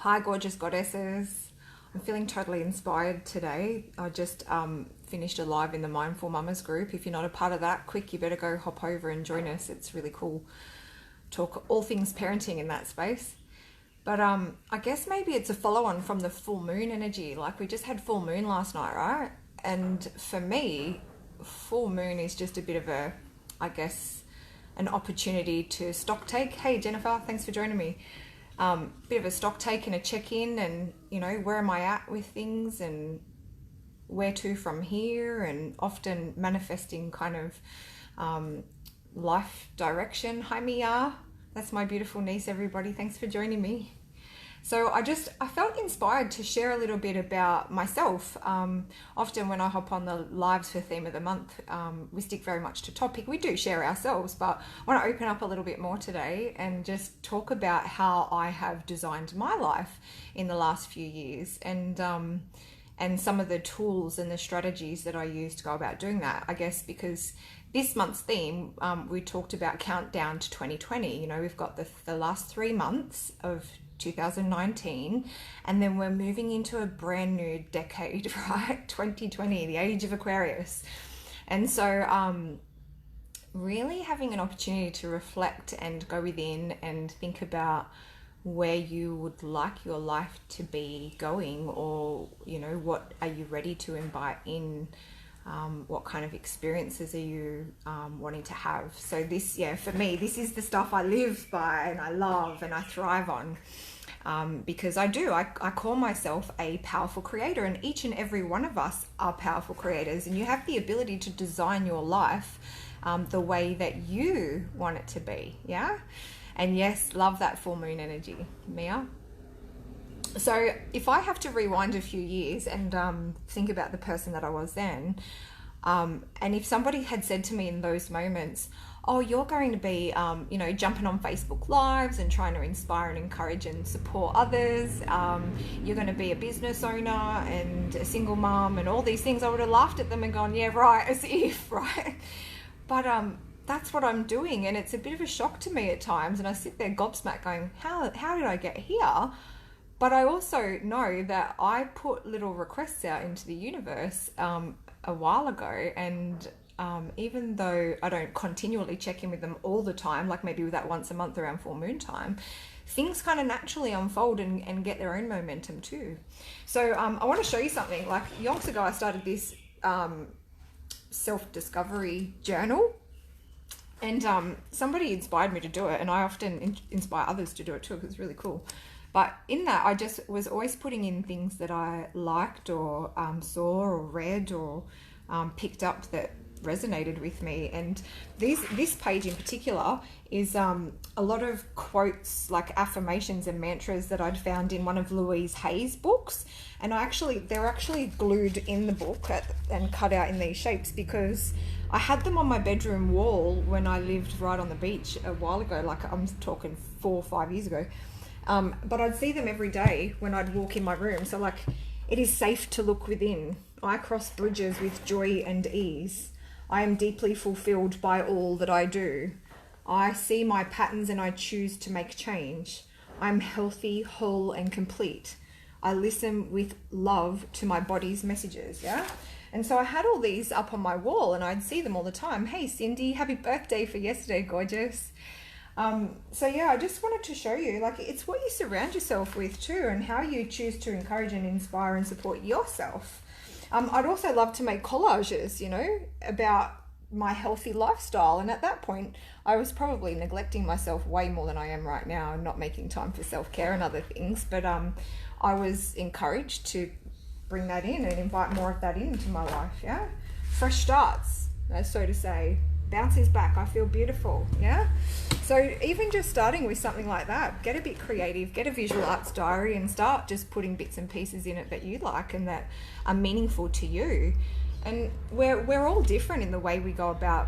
Hi, gorgeous goddesses. I'm feeling totally inspired today. I just finished a live in the Mindful Mamas group. If you're not a part of that, quick, you better go hop over and join us. It's really cool. Talk all things parenting in that space. But I guess maybe it's a follow-on from the full moon energy. Like we just had full moon last night, right? And for me, full moon is just a bit of a, I guess, an opportunity to stock take. Hey, Jennifer, thanks for joining me. Bit of a stock take and a check-in, and you know, where am I at with things and where to from here, and often manifesting kind of life direction. Hi Mia, that's my beautiful niece, everybody. Thanks for joining me. So I felt inspired to share a little bit about myself. Often when I hop on the lives for theme of the month, we stick very much to topic. We do share ourselves, but I want to open up a little bit more today and just talk about how I have designed my life in the last few years, and some of the tools and the strategies that I use to go about doing that. I guess because this month's theme, we talked about countdown to 2020. You know, we've got the last 3 months of 2019, and then we're moving into a brand new decade, right? 2020, the age of Aquarius. And so really having an opportunity to reflect and go within and think about where you would like your life to be going, or you know, what are you ready to invite in, what kind of experiences are you wanting to have. So this, for me, this is the stuff I live by and I love and I thrive on, because I call myself a powerful creator, and each and every one of us are powerful creators, and you have the ability to design your life the way that you want it to be. And yes, love that full moon energy, Mia. So if I have to rewind a few years and think about the person that I was then, and if somebody had said to me in those moments, oh, you're going to be, jumping on Facebook Lives and trying to inspire and encourage and support others, you're going to be a business owner and a single mom and all these things, I would have laughed at them and gone, yeah, right, as if, right? But that's what I'm doing, and it's a bit of a shock to me at times, and I sit there gobsmacked going, how did I get here? But I also know that I put little requests out into the universe a while ago, and even though I don't continually check in with them all the time, like maybe that once a month around full moon time, things kind of naturally unfold and get their own momentum too. So I want to show you something. Like yonks ago, I started this self-discovery journal, and somebody inspired me to do it, and I often inspire others to do it too because it's really cool. But in that, I just was always putting in things that I liked or saw or read or picked up that resonated with me. And this page in particular is a lot of quotes, like affirmations and mantras that I'd found in one of Louise Hay's books. And they're actually glued in the book and cut out in these shapes because I had them on my bedroom wall when I lived right on the beach a while ago, like I'm talking 4 or 5 years ago. But I'd see them every day when I'd walk in my room. So like, it is safe to look within. I cross bridges with joy and ease. I am deeply fulfilled by all that I do. I see my patterns and I choose to make change. I'm healthy, whole, and complete. I listen with love to my body's messages, And so I had all these up on my wall and I'd see them all the time. Hey, Cindy, happy birthday for yesterday, gorgeous. I just wanted to show you, like, it's what you surround yourself with too, and how you choose to encourage and inspire and support yourself. I'd also love to make collages, about my healthy lifestyle. And at that point, I was probably neglecting myself way more than I am right now and not making time for self-care and other things. But I was encouraged to bring that in and invite more of that into my life, Fresh starts, so to say. Bounce is back. I feel beautiful. So even just starting with something like that, get a bit creative, get a visual arts diary and start just putting bits and pieces in it that you like and that are meaningful to you. And we're all different in the way we go about,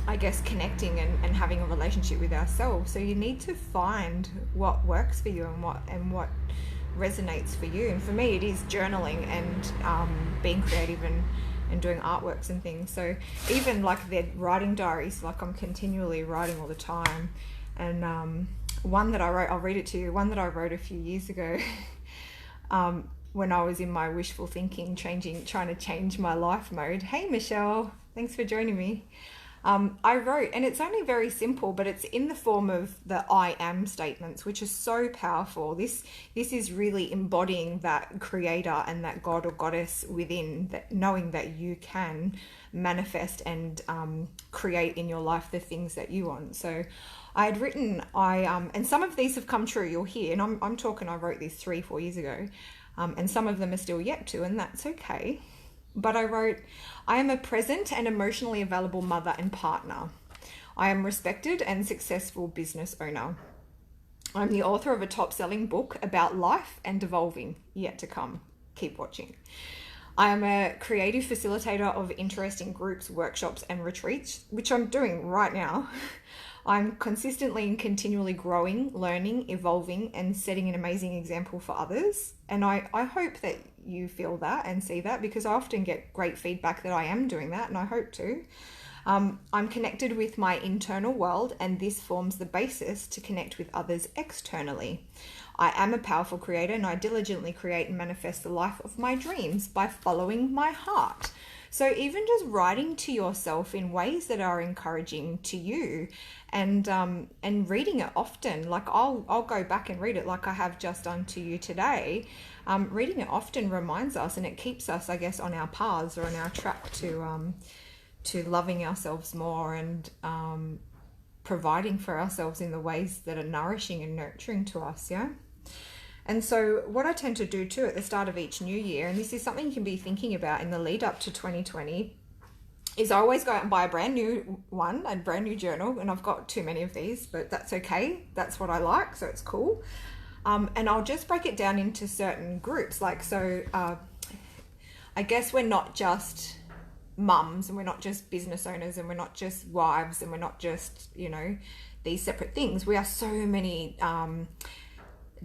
I guess, connecting and having a relationship with ourselves. So you need to find what works for you and what resonates for you. And for me, it is journaling and being creative and doing artworks and things. So even like their writing diaries, like I'm continually writing all the time. And one that I wrote, I'll read it to you, one that I wrote a few years ago when I was in my wishful thinking, trying to change my life mode. Hey, Michelle, thanks for joining me. I wrote, and it's only very simple, but it's in the form of the I am statements, which are so powerful. This is really embodying that creator and that God or goddess within, that knowing that you can manifest and create in your life the things that you want. So I had written, and some of these have come true, you'll hear, and I'm talking, I wrote these 3-4 years ago, and some of them are still yet to, and that's okay. But I wrote, I am a present and emotionally available mother and partner. I am respected and successful business owner. I'm the author of a top-selling book about life and evolving, yet to come. Keep watching. I am a creative facilitator of interesting groups, workshops, and retreats, which I'm doing right now. I'm consistently and continually growing, learning, evolving, and setting an amazing example for others. And I hope that you feel that and see that, because I often get great feedback that I am doing that, and I hope to. I'm connected with my internal world, and this forms the basis to connect with others externally. I am a powerful creator, and I diligently create and manifest the life of my dreams by following my heart. So even just writing to yourself in ways that are encouraging to you, and reading it often, like I'll go back and read it like I have just done to you today. Reading it often reminds us, and it keeps us, I guess, on our paths or on our track to loving ourselves more and providing for ourselves in the ways that are nourishing and nurturing to us, yeah? And so what I tend to do too at the start of each new year, and this is something you can be thinking about in the lead up to 2020, is I always go out and buy a brand new one, a brand new journal, and I've got too many of these, but that's okay. That's what I like, so it's cool. And I'll just break it down into certain groups. Like, so I guess we're not just mums, and we're not just business owners, and we're not just wives, and we're not just, these separate things. We are so many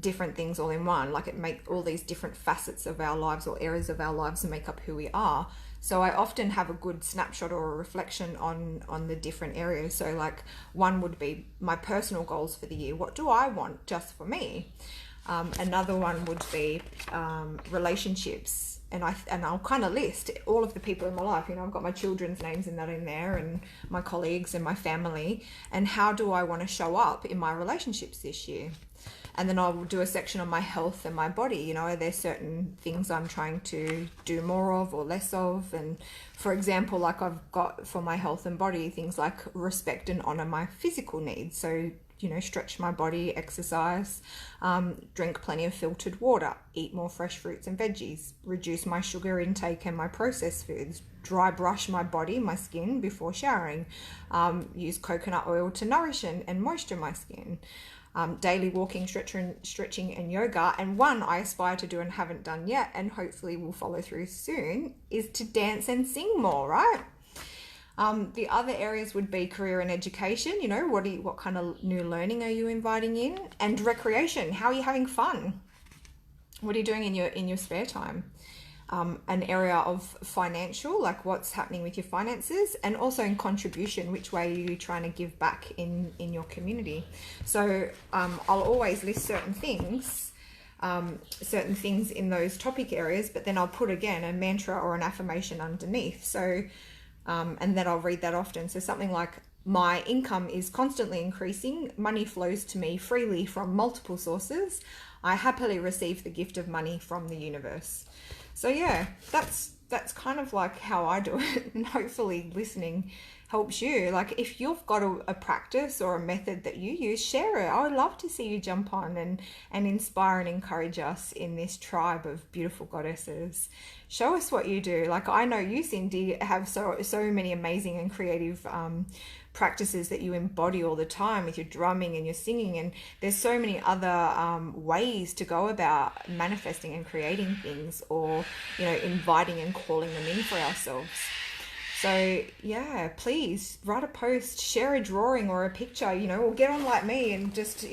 different things all in one. Like, it make all these different facets of our lives or areas of our lives and make up who we are. So I often have a good snapshot or a reflection on the different areas. So like, one would be my personal goals for the year. What do I want just for me? Another one would be relationships, and I'll kind of list all of the people in my life. I've got my children's names in there, and my colleagues and my family, and how do I want to show up in my relationships this year? And then I'll do a section on my health and my body. Are there certain things I'm trying to do more of or less of? And for example, like, I've got for my health and body things like respect and honor my physical needs. So, stretch my body, exercise, drink plenty of filtered water, eat more fresh fruits and veggies, reduce my sugar intake and my processed foods, dry brush my body, my skin before showering, use coconut oil to nourish and moisture my skin. Daily walking, stretching and yoga. And one I aspire to do and haven't done yet, and hopefully will follow through soon, is to dance and sing more, right? The other areas would be career and education. What kind of new learning are you inviting in? And recreation. How are you having fun? What are you doing in your spare time? An area of financial, like what's happening with your finances, and also in contribution, which way are you trying to give back in your community? So I'll always list certain things in those topic areas, but then I'll put again a mantra or an affirmation underneath. So and then I'll read that often. So something like, my income is constantly increasing, money flows to me freely from multiple sources, I happily receive the gift of money from the universe. So yeah, that's kind of like how I do it, and hopefully listening helps you. Like, if you've got a practice or a method that you use, share it. I would love to see you jump on and inspire and encourage us in this tribe of beautiful goddesses. Show us what you do. Like, I know you, Cindy, have so many amazing and creative practices that you embody all the time with your drumming and your singing, and there's so many other ways to go about manifesting and creating things, or inviting and calling them in for ourselves. So yeah, please write a post, share a drawing or a picture, or get on like me and just,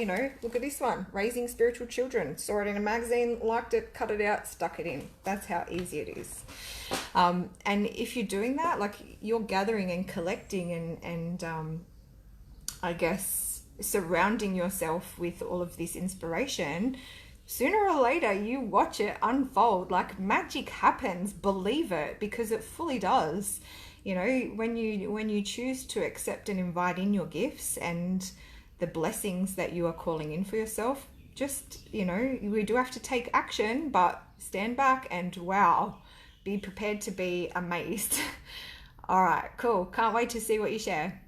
look at this one, raising spiritual children. Saw it in a magazine, liked it, cut it out, stuck it in. That's how easy it is. And if you're doing that, like, you're gathering and collecting and I guess surrounding yourself with all of this inspiration, sooner or later you watch it unfold. Like magic happens, believe it, because it fully does. You know, when you choose to accept and invite in your gifts and the blessings that you are calling in for yourself, just, you know, we do have to take action, but stand back and wow, be prepared to be amazed. All right, cool. Can't wait to see what you share.